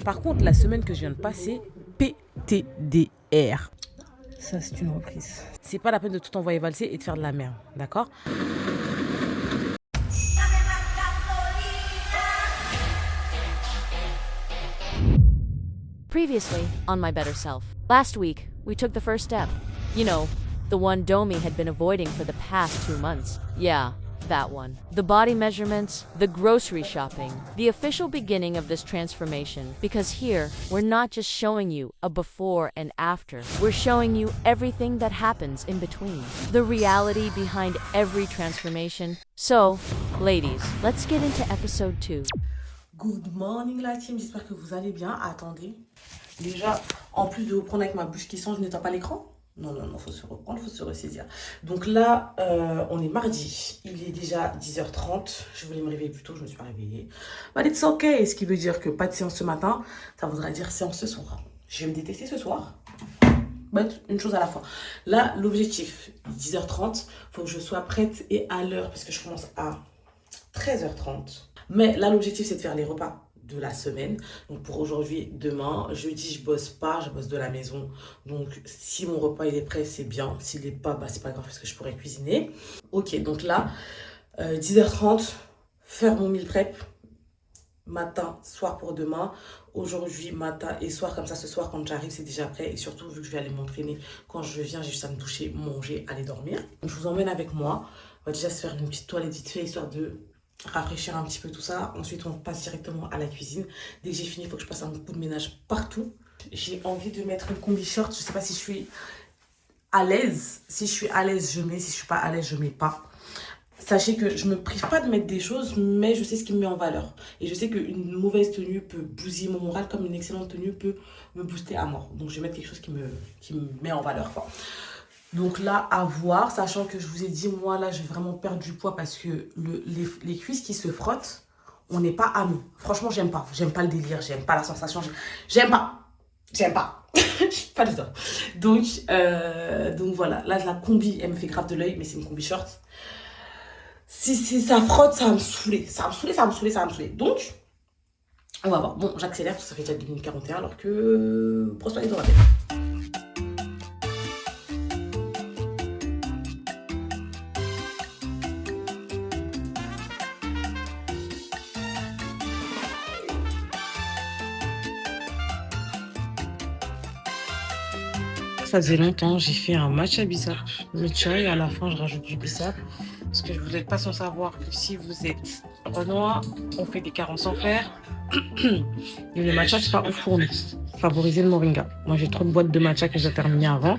Par contre, la semaine que je viens de passer, PTDR. Ça, c'est une reprise. C'est pas la peine de tout envoyer valser et de faire de la merde, d'accord? Previously, on My Better Self. Last week, we took the first step. You know, the one Domi had been avoiding for the past 2 months. Yeah, that one. The body measurements, the grocery shopping, the official beginning of this transformation. Because here, we're not just showing you a before and after. We're showing you everything that happens in between. The reality behind every transformation. So, ladies, let's get into episode 2. Good morning la team, j'espère que vous allez bien. Attendez, déjà, en plus de vous prendre avec ma bouche qui sent, je n'éteins pas l'écran. Non, faut se reprendre, faut se ressaisir. Donc là, on est mardi, il est déjà 10h30. Je voulais me réveiller plus tôt, je ne me suis pas réveillée. But it's okay, ce qui veut dire que pas de séance ce matin, ça voudra dire séance ce soir. Je vais me détester ce soir. But une chose à la fois. Là, l'objectif, 10h30, il faut que je sois prête et à l'heure, parce que je commence à 13h30. Mais là, l'objectif, c'est de faire les repas de la semaine. Donc, pour aujourd'hui, demain, jeudi, je bosse pas, je bosse de la maison. Donc, si mon repas, il est prêt, c'est bien. S'il n'est pas, c'est pas grave parce que je pourrais cuisiner. Ok, donc là, 10h30, faire mon meal prep. Matin, soir pour demain. Aujourd'hui, matin et soir. Comme ça, ce soir, quand j'arrive, c'est déjà prêt. Et surtout, vu que je vais aller m'entraîner, quand je viens, j'ai juste à me doucher, manger, aller dormir. Donc, je vous emmène avec moi. On va déjà se faire une petite toilette vite fait, histoire de rafraîchir un petit peu tout ça. Ensuite, on passe directement à la cuisine. Dès que j'ai fini, il faut que je passe un coup de ménage partout. J'ai envie de mettre une combi short. Je ne sais pas si je suis à l'aise. Si je suis à l'aise, je mets. Si je ne suis pas à l'aise, je ne mets pas. Sachez que je ne me prive pas de mettre des choses, mais je sais ce qui me met en valeur. Et je sais qu'une mauvaise tenue peut bousiller mon moral, comme une excellente tenue peut me booster à mort. Donc, je vais mettre quelque chose qui me met en valeur, quoi. Donc là, à voir, sachant que je vous ai dit, moi là, je vais vraiment perdre du poids parce que les cuisses qui se frottent, on n'est pas amis. Franchement, j'aime pas. J'aime pas le délire, j'aime pas la sensation, j'aime pas. J'aime pas. Pas du tout. Donc voilà, là, la combi, elle me fait grave de l'œil, mais c'est une combi short. Si ça frotte, ça va me saouler. Ça va me saouler. Donc, on va voir. Bon, j'accélère parce que ça fait déjà 2 minutes 41 alors que... Brosse-toi les dents la tête. Ça faisait longtemps, j'ai fait un matcha bissap. Matcha et à la fin, je rajoute du bissap. Parce que vous n'êtes pas sans savoir que si vous êtes Renoir, on fait des carences sans fer. Et le matcha, c'est pas ouf pour nous. Favoriser le moringa. Moi, j'ai trop de boîtes de matcha que j'ai terminé avant.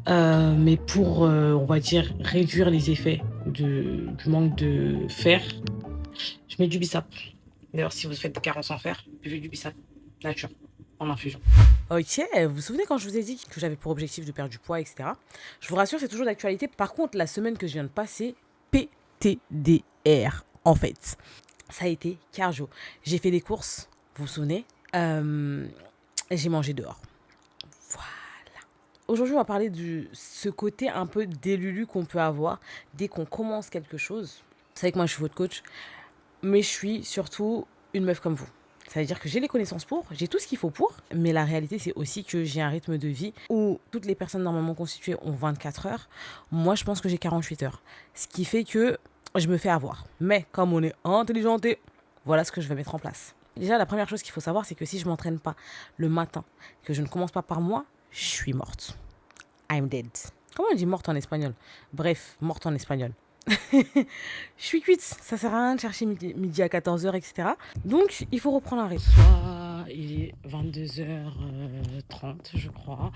Mais pour, on va dire, réduire les effets du manque de fer, je mets du bissap. D'ailleurs, si vous faites des carences sans fer, buvez du bissap nature en infusion. Ok, vous vous souvenez quand je vous ai dit que j'avais pour objectif de perdre du poids, etc. Je vous rassure, c'est toujours d'actualité. Par contre, la semaine que je viens de passer, PTDR, en fait. Ça a été cardio. J'ai fait des courses, vous vous souvenez, j'ai mangé dehors. Voilà. Aujourd'hui, on va parler de ce côté un peu délulu qu'on peut avoir dès qu'on commence quelque chose. Vous savez que moi, je suis votre coach, mais je suis surtout une meuf comme vous. Ça veut dire que j'ai les connaissances pour, j'ai tout ce qu'il faut pour, mais la réalité, c'est aussi que j'ai un rythme de vie où toutes les personnes normalement constituées ont 24 heures. Moi, je pense que j'ai 48 heures. Ce qui fait que je me fais avoir. Mais comme on est intelligenté, voilà ce que je vais mettre en place. Déjà, la première chose qu'il faut savoir, c'est que si je ne m'entraîne pas le matin, que je ne commence pas par moi, je suis morte. I'm dead. Comment on dit morte en espagnol? Bref, morte en espagnol. Je suis cuite, ça sert à rien de chercher midi à 14h, etc. Donc, il faut reprendre un rythme. Soit il est 22h30, je crois.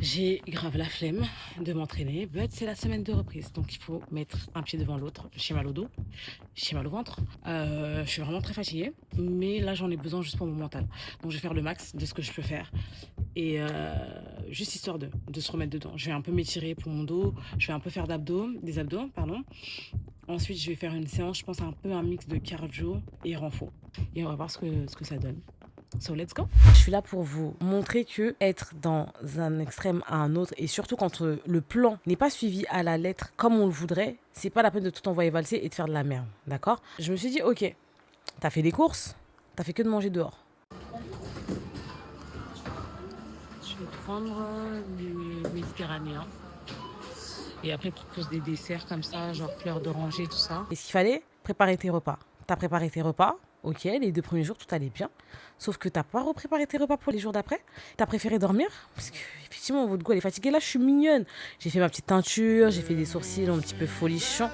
J'ai grave la flemme de m'entraîner, but c'est la semaine de reprise. Donc, il faut mettre un pied devant l'autre. J'ai mal au dos, j'ai mal au ventre. Je suis vraiment très fatiguée, mais là, j'en ai besoin juste pour mon mental. Donc, je vais faire le max de ce que je peux faire. Et juste histoire de se remettre dedans. Je vais un peu m'étirer pour mon dos. Je vais un peu faire des abdos. Ensuite, je vais faire une séance, je pense un peu un mix de cardio et renfo. Et on va voir ce que ça donne. So let's go. Je suis là pour vous montrer que être dans un extrême à un autre, et surtout quand le plan n'est pas suivi à la lettre comme on le voudrait, c'est pas la peine de tout envoyer valser et de faire de la merde, d'accord? Je me suis dit, ok, t'as fait des courses, t'as fait que de manger dehors. Je vais prendre du méditerranéen. Et après, propose des desserts comme ça, genre fleurs d'oranger, tout ça. Et ce qu'il fallait, préparer tes repas. T'as préparé tes repas, ok, les 2 premiers jours, tout allait bien. Sauf que t'as pas repréparé tes repas pour les jours d'après. T'as préféré dormir, parce que effectivement, votre goût, elle est fatiguée. Là, je suis mignonne. J'ai fait ma petite teinture, j'ai fait des sourcils un petit peu folichons.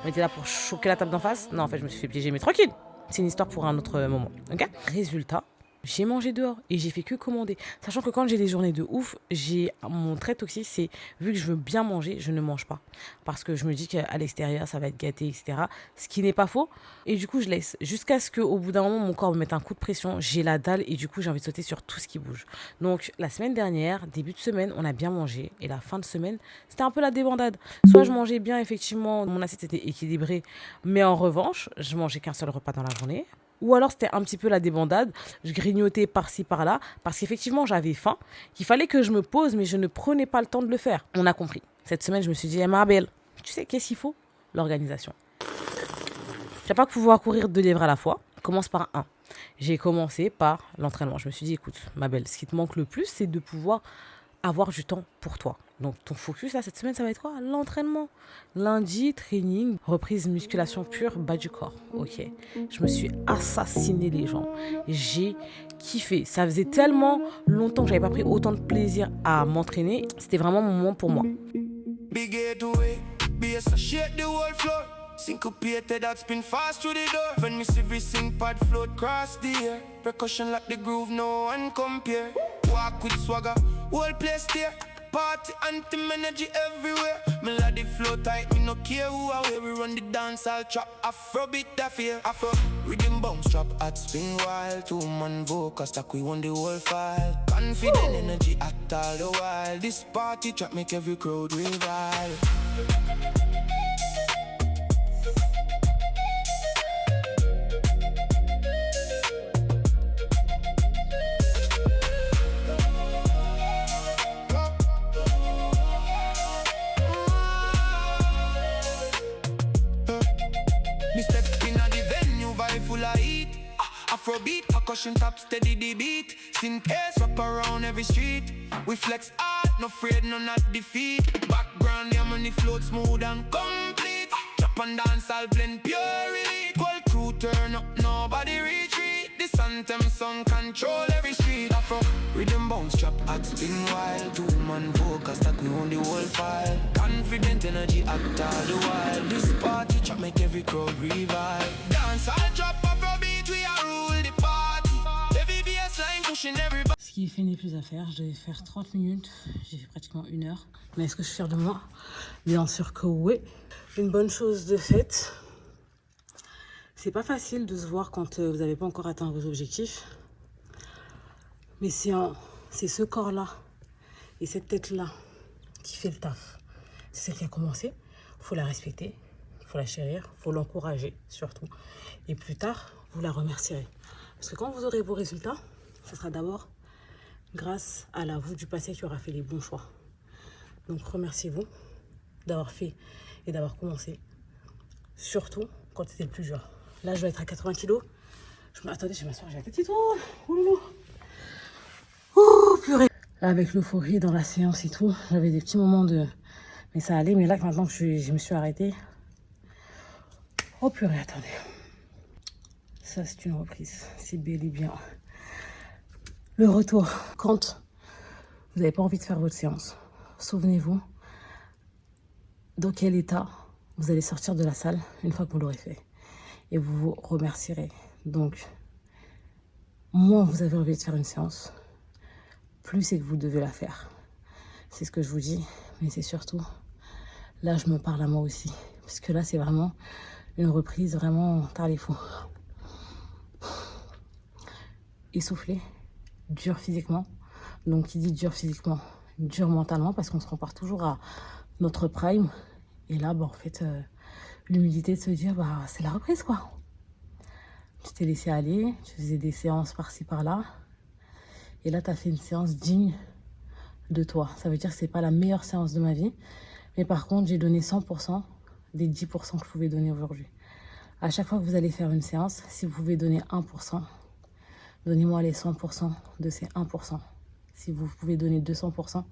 On était là pour choquer la table d'en face. Non, en fait, je me suis fait piéger, mais tranquille. C'est une histoire pour un autre moment, ok. Résultat, j'ai mangé dehors et j'ai fait que commander. Sachant que quand j'ai des journées de ouf, j'ai mon trait toxique, c'est vu que je veux bien manger, je ne mange pas. Parce que je me dis qu'à l'extérieur, ça va être gâté, etc. Ce qui n'est pas faux. Et du coup, je laisse. Jusqu'à ce qu'au bout d'un moment, mon corps me mette un coup de pression. J'ai la dalle et du coup, j'ai envie de sauter sur tout ce qui bouge. Donc, la semaine dernière, début de semaine, on a bien mangé. Et la fin de semaine, c'était un peu la débandade. Soit je mangeais bien, effectivement, mon assiette était équilibrée. Mais en revanche, je mangeais qu'un seul repas dans la journée. Ou alors c'était un petit peu la débandade, je grignotais par-ci par-là, parce qu'effectivement j'avais faim, qu'il fallait que je me pose, mais je ne prenais pas le temps de le faire. On a compris. Cette semaine, je me suis dit, ma belle, tu sais qu'est-ce qu'il faut? L'organisation. Tu vas pas pouvoir courir 2 lièvres à la fois, commence par un. J'ai commencé par l'entraînement. Je me suis dit, écoute, ma belle, ce qui te manque le plus, c'est de pouvoir avoir du temps pour toi. Donc ton focus là cette semaine, ça va être quoi? L'entraînement. Lundi, training, reprise musculation pure, bas du corps. Ok. Je me suis assassiné les jambes. J'ai kiffé. Ça faisait tellement longtemps que j'avais pas pris autant de plaisir à m'entraîner. C'était vraiment mon moment pour moi. Syncopated that spin fast through the door. When me see every sing pad float cross the air. Percussion like the groove, no one compare. Walk with swagger, whole place there. Party anthem energy everywhere. Melody flow tight, me no care who I wear. We run the dance, I'll trap Afrobeat that fear. Afro rhythm bounce trap at spin wild. 2-man vocals like we won the whole file. Confident energy at all the while. This party trap make every crowd revive. Afrobeat, percussion top steady the beat. Sin case wrap around every street. We flex hard, no afraid, none of defeat. Background, the money float smooth and complete. Chop and dance, I'll blend purely. Whole crew turn up, nobody retreat. This anthem song control every street. Afro rhythm bounce, trap at spin wild. 2-man vocals that we own the whole file. Confident energy act all the while. This party trap make every crowd revive. Dance, I'll drop Afrobeat, we are rule the party. Every bassline pushing everybody. Ce qui est fait n'est plus à faire. Je devais faire 30 minutes. J'ai fait pratiquement 1 heure. Mais est-ce que je suis fière de moi? Bien sûr que oui. Une bonne chose de faite. C'est pas facile de se voir quand vous n'avez pas encore atteint vos objectifs. Mais c'est ce corps-là et cette tête-là qui fait le taf. C'est celle qui a commencé. Il faut la respecter, il faut la chérir, il faut l'encourager surtout. Et plus tard, vous la remercierez. Parce que quand vous aurez vos résultats, ce sera d'abord grâce à la vous du passé qui aura fait les bons choix. Donc remerciez-vous d'avoir fait et d'avoir commencé. Surtout quand c'était le plus dur. Là, je vais être à 80 kilos. Attendez, je vais m'asseoir, j'ai la tête qui tourne. Oh, purée. Là, avec l'euphorie dans la séance et tout, j'avais des petits moments de... Mais ça allait, mais là, maintenant que je me suis arrêtée... Oh, purée, attendez. Ça, c'est une reprise. C'est bel et bien le retour. Quand vous n'avez pas envie de faire votre séance, souvenez-vous dans quel état vous allez sortir de la salle une fois que vous l'aurez fait. Et vous vous remercierez. Donc, moins vous avez envie de faire une séance, plus c'est que vous devez la faire. C'est ce que je vous dis, mais c'est surtout, là je me parle à moi aussi. Parce que là c'est vraiment une reprise vraiment tard les fous. Essoufflé, dur physiquement. Donc qui dit dur physiquement, dur mentalement, parce qu'on se compare toujours à notre prime. Et là, en fait, l'humilité de se dire, c'est la reprise, quoi. Tu t'es laissé aller, tu faisais des séances par-ci, par-là. Et là, tu as fait une séance digne de toi. Ça veut dire que c'est pas la meilleure séance de ma vie. Mais par contre, j'ai donné 100% des 10% que je pouvais donner aujourd'hui. À chaque fois que vous allez faire une séance, si vous pouvez donner 1%, Donnez-moi les 100% de ces 1%. Si vous pouvez donner 200%,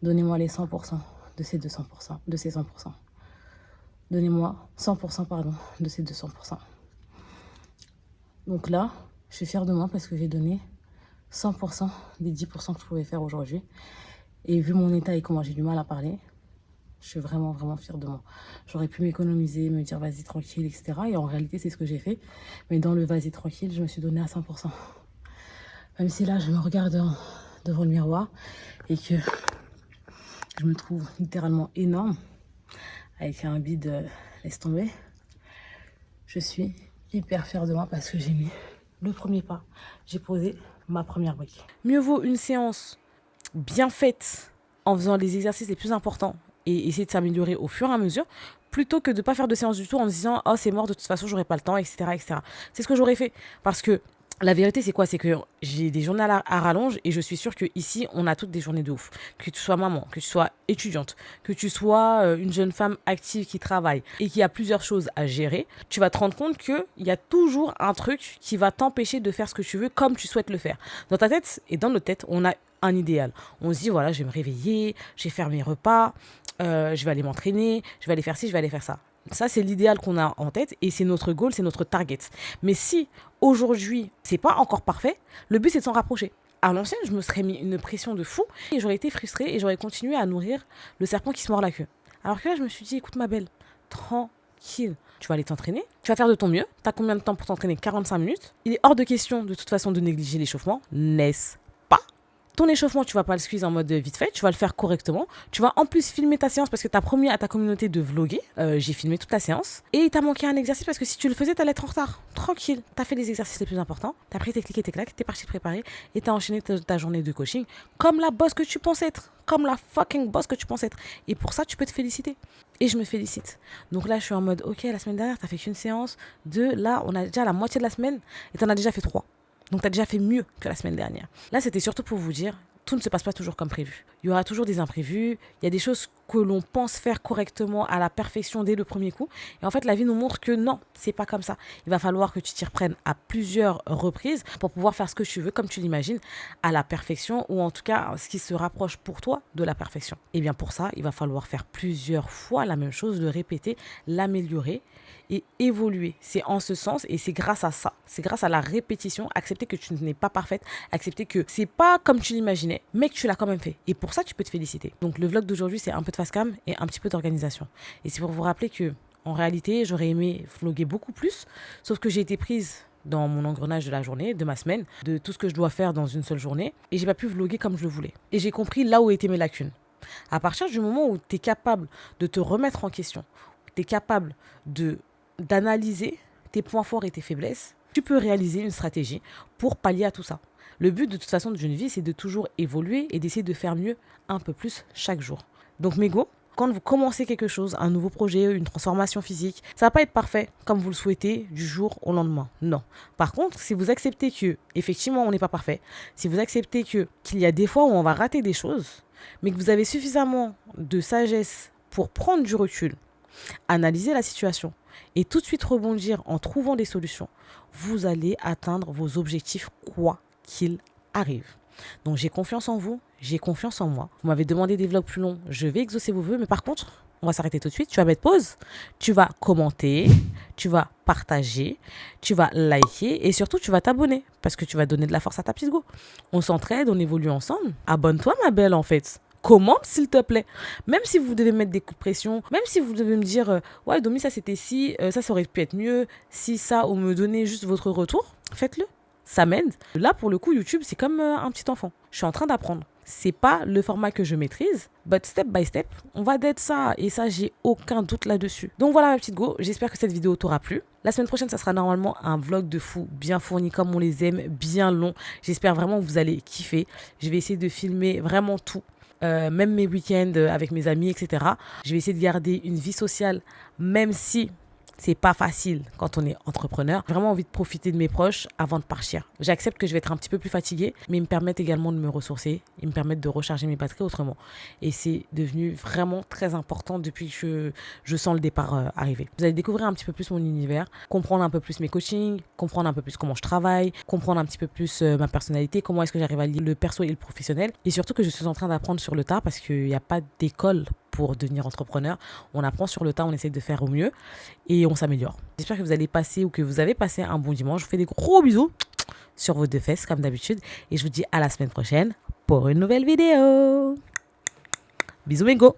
donnez-moi les 100% de ces 200%, de ces 100%. Donnez-moi 100%, pardon, de ces 200%. Donc là, je suis fière de moi parce que j'ai donné 100% des 10% que je pouvais faire aujourd'hui. Et vu mon état et comment j'ai du mal à parler, je suis vraiment, vraiment fière de moi. J'aurais pu m'économiser, me dire vas-y tranquille, etc. Et en réalité, c'est ce que j'ai fait. Mais dans le vas-y tranquille, je me suis donné à 100%. Même si là, je me regarde devant le miroir et que je me trouve littéralement énorme, avec un bide, laisse tomber, je suis hyper fière de moi parce que j'ai mis le premier pas. J'ai posé ma première brique. Mieux vaut une séance bien faite en faisant les exercices les plus importants et essayer de s'améliorer au fur et à mesure, plutôt que de ne pas faire de séance du tout en se disant « Oh, c'est mort, de toute façon, j'aurai pas le temps, etc. etc. » C'est ce que j'aurais fait. Parce que la vérité, c'est quoi? C'est que j'ai des journées à rallonge et je suis sûre qu'ici, on a toutes des journées de ouf. Que tu sois maman, que tu sois étudiante, que tu sois une jeune femme active qui travaille et qui a plusieurs choses à gérer, tu vas te rendre compte qu'il y a toujours un truc qui va t'empêcher de faire ce que tu veux comme tu souhaites le faire. Dans ta tête et dans notre tête, on a un idéal. On se dit, voilà, je vais me réveiller, je vais faire mes repas, je vais aller m'entraîner, je vais aller faire ci, je vais aller faire ça. Ça, c'est l'idéal qu'on a en tête et c'est notre goal, c'est notre target. Mais si aujourd'hui, c'est pas encore parfait, le but, c'est de s'en rapprocher. À l'ancienne, je me serais mis une pression de fou et j'aurais été frustrée et j'aurais continué à nourrir le serpent qui se mord la queue. Alors que là, je me suis dit, écoute ma belle, tranquille. Tu vas aller t'entraîner, tu vas faire de ton mieux. Tu as combien de temps pour t'entraîner? 45 minutes. Il est hors de question de toute façon de négliger l'échauffement, n'est-ce pas? Ton échauffement, tu vas pas le squeeze en mode vite fait, tu vas le faire correctement. Tu vas en plus filmer ta séance parce que tu as promis à ta communauté de vlogger. J'ai filmé toute la séance. Et il t'a manqué un exercice parce que si tu le faisais, tu allais être en retard. Tranquille, tu as fait les exercices les plus importants. Tu as pris tes clics et tes claques, tu es parti te préparer et tu as enchaîné ta journée de coaching comme la boss que tu penses être. Comme la fucking boss que tu penses être. Et pour ça, tu peux te féliciter. Et je me félicite. Donc là, je suis en mode, ok, la semaine dernière, tu as fait qu'une séance. Là, on a déjà la moitié de la semaine et tu en as déjà fait 3. Donc, tu as déjà fait mieux que la semaine dernière. Là, c'était surtout pour vous dire, tout ne se passe pas toujours comme prévu. Il y aura toujours des imprévus. Il y a des choses que l'on pense faire correctement à la perfection dès le premier coup. Et en fait, la vie nous montre que non, c'est pas comme ça. Il va falloir que tu t'y reprennes à plusieurs reprises pour pouvoir faire ce que tu veux, comme tu l'imagines, à la perfection ou en tout cas, ce qui se rapproche pour toi de la perfection. Et bien pour ça, il va falloir faire plusieurs fois la même chose, le répéter, l'améliorer et évoluer. C'est en ce sens et c'est grâce à ça. C'est grâce à la répétition, accepter que tu n'es pas parfaite, accepter que c'est pas comme tu l'imaginais, mais que tu l'as quand même fait. Et pour ça, tu peux te féliciter. Donc le vlog d'aujourd'hui, c'est un peu de face cam et un petit peu d'organisation. Et c'est pour vous rappeler que en réalité, j'aurais aimé vlogger beaucoup plus, sauf que j'ai été prise dans mon engrenage de la journée, de ma semaine, de tout ce que je dois faire dans une seule journée, et j'ai pas pu vlogger comme je le voulais. Et j'ai compris là où étaient mes lacunes. À partir du moment où tu es capable de te remettre en question, tu es capable d'analyser tes points forts et tes faiblesses, tu peux réaliser une stratégie pour pallier à tout ça. Le but de toute façon d'une vie, c'est de toujours évoluer et d'essayer de faire mieux un peu plus chaque jour. Donc mes go, quand vous commencez quelque chose, un nouveau projet, une transformation physique, ça va pas être parfait comme vous le souhaitez du jour au lendemain. Non. Par contre, si vous acceptez que effectivement on n'est pas parfait, si vous acceptez qu'il y a des fois où on va rater des choses, mais que vous avez suffisamment de sagesse pour prendre du recul, analyser la situation et tout de suite rebondir en trouvant des solutions, vous allez atteindre vos objectifs quoi qu'il arrive. Donc j'ai confiance en vous, j'ai confiance en moi. Vous m'avez demandé des vlogs plus longs, je vais exaucer vos vœux, mais par contre, on va s'arrêter tout de suite. Tu vas mettre pause, tu vas commenter, tu vas partager, tu vas liker et surtout tu vas t'abonner parce que tu vas donner de la force à ta petite go. On s'entraide, on évolue ensemble. Abonne-toi ma belle en fait. Commente s'il te plaît. Même si vous devez mettre des coups de pression, même si vous devez me dire ouais Domi ça c'était si, ça aurait pu être mieux, si ça, ou me donner juste votre retour, faites-le. Ça m'aide. Là, pour le coup, YouTube, c'est comme un petit enfant. Je suis en train d'apprendre. C'est pas le format que je maîtrise, but step by step, on va d'être ça. Et ça, j'ai aucun doute là-dessus. Donc voilà, ma petite go. J'espère que cette vidéo t'aura plu. La semaine prochaine, ça sera normalement un vlog de fou, bien fourni comme on les aime, bien long. J'espère vraiment que vous allez kiffer. Je vais essayer de filmer vraiment tout. Même mes week-ends avec mes amis, etc. Je vais essayer de garder une vie sociale, même si c'est pas facile quand on est entrepreneur. J'ai vraiment envie de profiter de mes proches avant de partir. J'accepte que je vais être un petit peu plus fatiguée, mais ils me permettent également de me ressourcer. Ils me permettent de recharger mes batteries autrement. Et c'est devenu vraiment très important depuis que je sens le départ arriver. Vous allez découvrir un petit peu plus mon univers, comprendre un peu plus mes coachings, comprendre un peu plus comment je travaille, comprendre un petit peu plus ma personnalité, comment est-ce que j'arrive à lier le perso et le professionnel. Et surtout que je suis en train d'apprendre sur le tas parce qu'il n'y a pas d'école pour devenir entrepreneur. On apprend sur le tas, on essaie de faire au mieux et on s'améliore. J'espère que vous allez passer ou que vous avez passé un bon dimanche. Je vous fais des gros bisous sur vos 2 fesses comme d'habitude et je vous dis à la semaine prochaine pour une nouvelle vidéo. Bisous, Mengo.